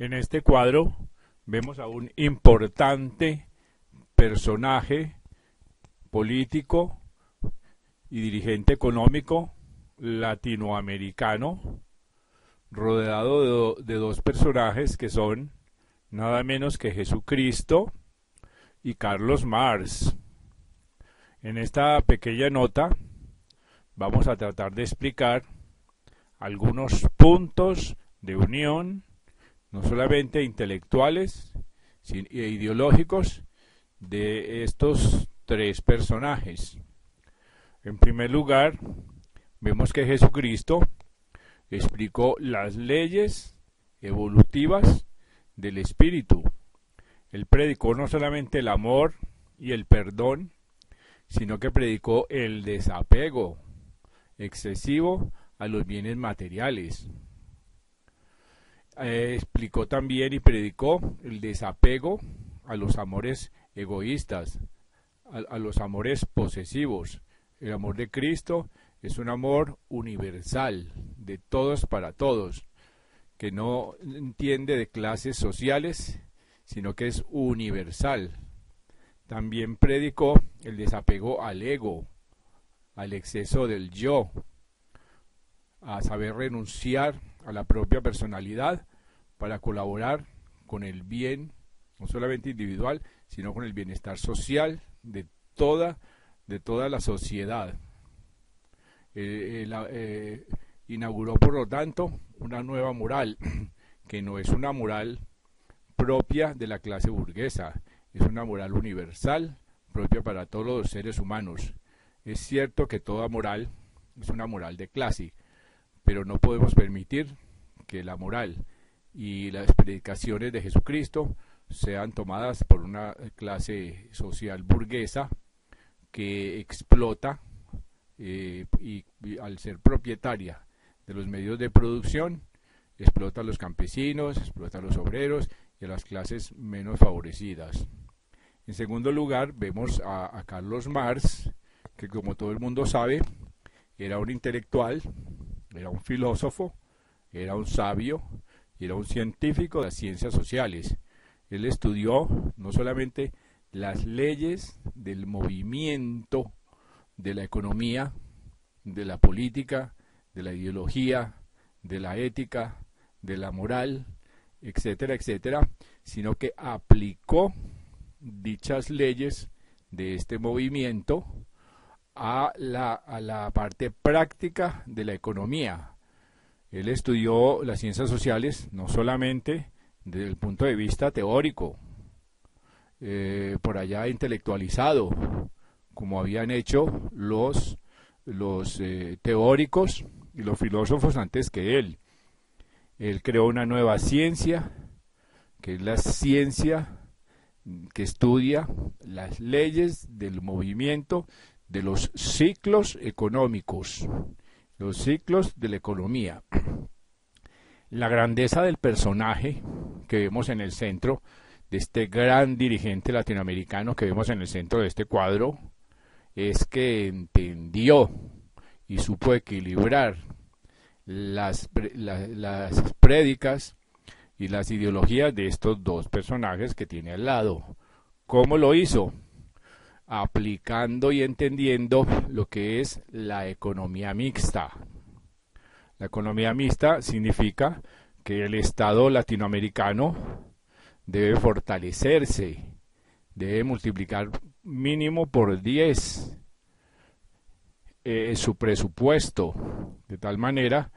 En este cuadro vemos a un importante personaje político y dirigente económico latinoamericano, rodeado de dos personajes que son nada menos que Jesucristo y Carlos Marx. En esta pequeña nota vamos a tratar de explicar algunos puntos de unión, no solamente intelectuales e ideológicos, de estos tres personajes. En primer lugar, vemos que Jesucristo explicó las leyes evolutivas del espíritu. Él predicó no solamente el amor y el perdón, sino que predicó el desapego excesivo a los bienes materiales. Explicó también y predicó el desapego a los amores egoístas, a los amores posesivos. El amor de Cristo es un amor universal, de todos para todos, que no entiende de clases sociales, sino que es universal. También predicó el desapego al ego, al exceso del yo, a saber renunciar a la propia personalidad para colaborar con el bien, no solamente individual, sino con el bienestar social de toda la sociedad. Inauguró, por lo tanto, una nueva moral, que no es una moral propia de la clase burguesa, es una moral universal, propia para todos los seres humanos. Es cierto que toda moral es una moral de clase, pero no podemos permitir que la moral y las predicaciones de Jesucristo sean tomadas por una clase social burguesa que explota y al ser propietaria de los medios de producción, explota a los campesinos, explota a los obreros y a las clases menos favorecidas. En segundo lugar, vemos a Carlos Marx, que como todo el mundo sabe, era un intelectual, era un filósofo, era un sabio y era un científico de las ciencias sociales. Él estudió no solamente las leyes del movimiento, de la economía, de la política, de la ideología, de la ética, de la moral, etcétera, etcétera, sino que aplicó dichas leyes de este movimiento a la parte práctica de la economía. Él estudió las ciencias sociales no solamente desde el punto de vista teórico, por allá intelectualizado, como habían hecho los teóricos y los filósofos antes que él. Él creó una nueva ciencia, que es la ciencia que estudia las leyes del movimiento de los ciclos económicos, los ciclos de la economía. La grandeza del personaje que vemos en el centro, de este gran dirigente latinoamericano que vemos en el centro de este cuadro, es que entendió y supo equilibrar las prédicas y las ideologías de estos dos personajes que tiene al lado. ¿Cómo lo hizo? Aplicando y entendiendo lo que es la economía mixta. La economía mixta significa que el Estado latinoamericano debe fortalecerse, debe multiplicar mínimo por 10 su presupuesto, de tal manera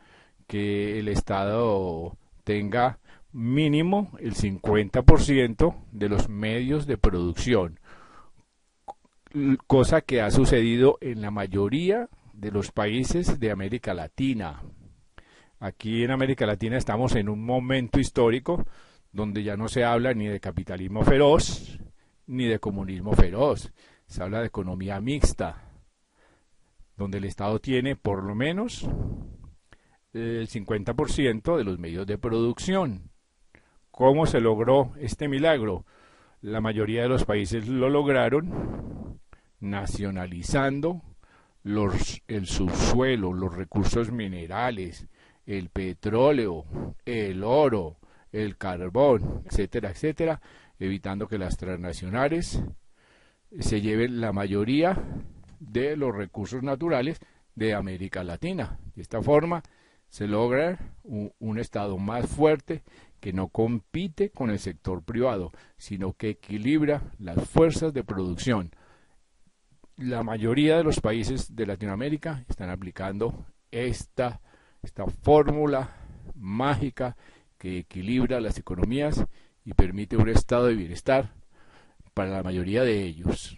que el Estado tenga mínimo el 50% de los medios de producción, cosa que ha sucedido en la mayoría de los países de América Latina. Aquí en América Latina estamos en un momento histórico donde ya no se habla ni de capitalismo feroz ni de comunismo feroz, se habla de economía mixta, donde el Estado tiene por lo menos el 50% de los medios de producción. ¿Cómo se logró este milagro? La mayoría de los países lo lograron nacionalizando el subsuelo, los recursos minerales, el petróleo, el oro, el carbón, etcétera, etcétera, evitando que las transnacionales se lleven la mayoría de los recursos naturales de América Latina. De esta forma se logra un Estado más fuerte que no compite con el sector privado, sino que equilibra las fuerzas de producción. La mayoría de los países de Latinoamérica están aplicando esta fórmula mágica que equilibra las economías y permite un estado de bienestar para la mayoría de ellos.